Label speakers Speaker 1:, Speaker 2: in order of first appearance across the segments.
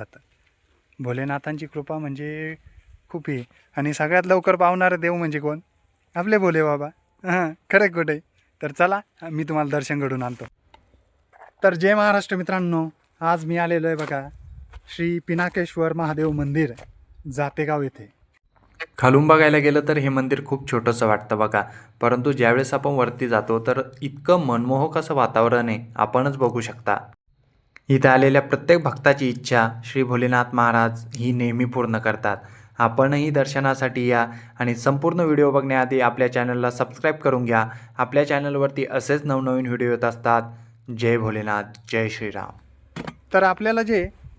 Speaker 1: जातं. भोलेनाथांची कृपा म्हणजे खूप आहे. आणि सगळ्यात लवकर पावणारे देव म्हणजे कोण? आपले भोले बाबा. हां, खरं कुठे. तर चला मी तुम्हाला दर्शन घडून आणतो. तर जय महाराष्ट्र मित्रांनो, आज मी आलेलो आहे बघा श्री पिनाकेश्वर महादेव मंदिर जातेगाव येथे.
Speaker 2: खालून बघायला गेलं तर हे मंदिर खूप छोटंसं वाटतं बघा, परंतु ज्यावेळेस आपण वरती जातो तर इतकं मनमोहक असं वातावरण आहे, आपणच बघू शकता. इथं आलेल्या प्रत्येक भक्ताची इच्छा श्री भोलेनाथ महाराज ही नेहमी पूर्ण करतात. आपणही दर्शनासाठी या आणि संपूर्ण व्हिडिओ बघण्याआधी आपल्या चॅनलला सबस्क्राईब करून घ्या. आपल्या चॅनलवरती असेच नवनवीन व्हिडिओ येत असतात. जय भोलेनाथ, जय श्रीराम.
Speaker 1: तर आपल्याला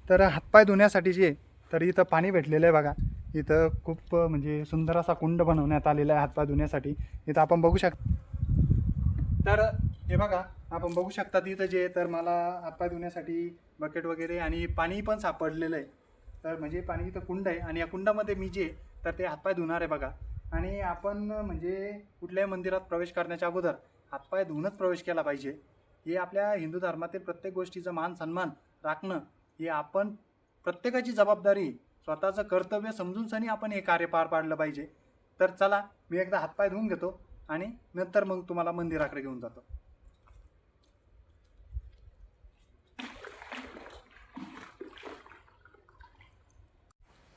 Speaker 1: तर हातपाय धुण्यासाठी तर इथं पाणी भेटलेलं आहे बघा. इथं खूप म्हणजे सुंदर असा कुंड बनवण्यात आलेला आहे हातपाय धुण्यासाठी. इथं आपण बघू शकता. तर हे बघा आपण बघू शकता इथं तर मला हातपाय धुण्यासाठी बकेट वगैरे आणि पाणी पण सापडलेलं आहे. तर म्हणजे पाणी इथं कुंड आहे आणि या कुंडामध्ये मी तर ते हातपाय धुणार आहे बघा. आणि आपण म्हणजे कुठल्याही मंदिरात प्रवेश करण्याच्या अगोदर हातपाय धुवूनच प्रवेश केला पाहिजे. हे आपल्या हिंदू धर्मातील प्रत्येक गोष्टीचा मान सन्मान राखणं हे आपण प्रत्येकाची जबाबदारी, स्वतःचं कर्तव्य समजून सनी आपण हे कार्य पार पाडलं पाहिजे. तर चला मी एकदा हातपाय धुवून घेतो आणि नंतर मग तुम्हाला मंदिराकडे घेऊन जातो.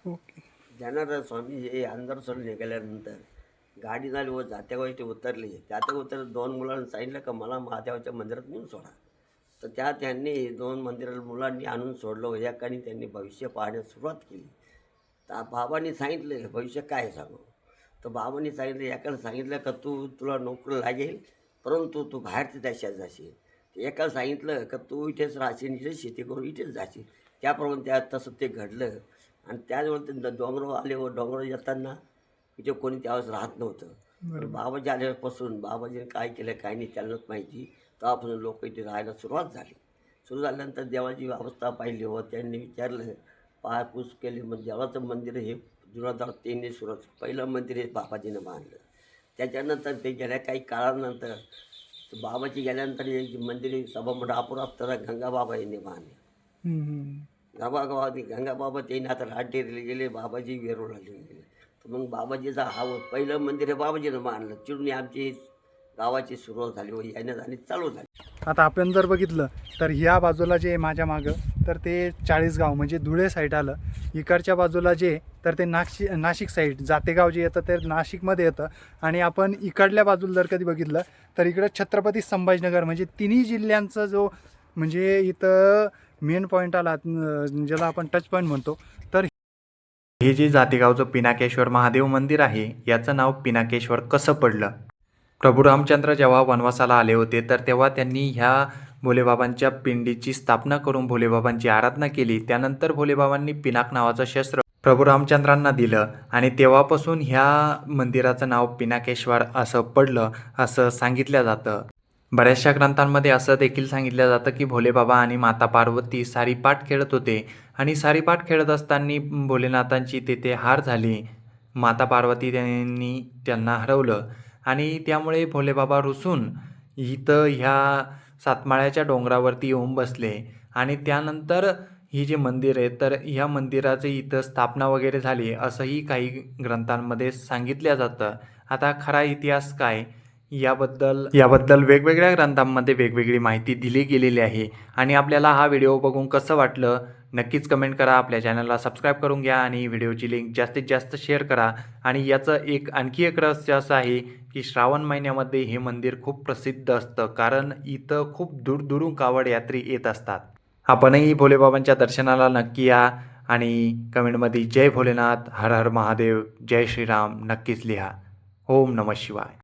Speaker 1: ओके.
Speaker 3: जनार्दन स्वामी हे अंधार सोडून निघाल्यानंतर गाडी झाली व जात्यागाव इथे उतरली. जात्यागाव उतरत 2 मुलांनी सांगितलं का मला महादेवाच्या मंदिरात नेऊन सोडा. तर त्यांनी 2 मंदिराला मुलांनी आणून सोडलं व एकाने त्यांनी भविष्य पाहण्यास सुरुवात केली. तर बाबांनी सांगितलं भविष्य काय सांगू. तर बाबांनी सांगितलं एकाला सांगितलं का तुला नोकरी लागेल परंतु तू बाहेरच्या देशात जाशील. एकाला सांगितलं का तू इथेच राहशील, इथेच शेती करून इथेच जाशील. त्याप्रमाणे तसं ते घडलं. आणि त्याचवेळी ते डोंगरावर आले व डोंगरावर येताना इथे कोणी त्यावेळेस राहत नव्हतं. पण बाबाजी आल्यापासून बाबाजीने काय केलं काय नाही त्यांनाच माहिती. तेव्हापासून लोक इथे राहायला सुरुवात झाली. सुरू झाल्यानंतर देवाची अवस्था पाहिली व त्यांनी विचारलं पायपूस केली. मग देवाचं मंदिर हे जुनाधार त्यांनी सुरुवात पहिलं मंदिर हे बाबाजीनं बांधलं. त्याच्यानंतर ते गेल्या काही काळानंतर बाबाजी गेल्यानंतर हे मंदिर सभामंडळ अपुरात तर गंगाबाबा यांनी बांधलं. गंगाबाबा त्यांनी आता राजडेरीला गेले, बाबाजी वेरूळला गेले. तर मग बाबाजीचा हा पहिलं मंदिर हे बाबाजीनं बांधलं. चिडून आमची गावाची सुरुवात झाली व येण्यात आणि चालू झाली.
Speaker 1: आता आपण जर बघितलं तर ह्या बाजूला माझ्या मागं तर ते 40गाव म्हणजे धुळे साईड आलं. इकडच्या बाजूला तर ते नाशिक साईड जातेगाव येतं ते नाशिकमध्ये येतं. आणि आपण इकडल्या बाजूला जर कधी बघितलं तर इकडं छत्रपती संभाजीनगर म्हणजे तिन्ही जिल्ह्यांचा म्हणजे इथं मेन पॉईंट आला ज्याला आपण टच पॉईंट म्हणतो. तर
Speaker 2: हे जे जातेगावचं पिनाकेश्वर महादेव मंदिर आहे, याचं नाव पिनाकेश्वर कसं पडलं? प्रभू रामचंद्र जेव्हा वनवासाला आले होते तर तेव्हा त्यांनी ह्या भोलेबाबांच्या पिंडीची स्थापना करून भोलेबाबांची आराधना केली. त्यानंतर भोलेबाबांनी पिनाक नावाचं शस्त्र प्रभू रामचंद्रांना दिलं आणि तेव्हापासून ह्या मंदिराचं नाव पिनाकेश्वर असं पडलं असं सांगितलं जातं. बऱ्याचशा ग्रंथांमध्ये असं देखील सांगितलं जातं की भोलेबाबा आणि माता पार्वती सारीपाट खेळत होते आणि सारीपाट खेळत असताना भोलेनाथांची तेथे हार झाली. माता पार्वती त्यांना हरवलं आणि त्यामुळे भोलेबाबा रुसून इथं ह्या सातमाळ्याच्या डोंगरावरती येऊन बसले आणि त्यानंतर ही जे मंदिर आहे तर ह्या मंदिराची इथं स्थापना वगैरे झाली असंही काही ग्रंथांमध्ये सांगितलं जातं. आता खरा इतिहास काय याबद्दल वेगवेगळ्या ग्रंथांमध्ये वेगवेगळी माहिती दिली गेलेली आहे. आणि आपल्याला हा व्हिडिओ बघून कसं वाटलं नक्कीच कमेंट करा. आपल्या चॅनलला सबस्क्राईब करून घ्या आणि व्हिडिओची लिंक जास्तीत जास्त शेअर करा. आणि याचं आणखी एक रहस्य असं आहे की श्रावण महिन्यामध्ये हे मंदिर खूप प्रसिद्ध असतं, कारण इथं खूप दूरदूरून कावड यात्री येत असतात. आपणही भोलेबाबांच्या दर्शनाला नक्की या आणि कमेंटमध्ये जय भोलेनाथ, हर हर महादेव, जय श्रीराम नक्कीच लिहा. ओम नमः शिवाय.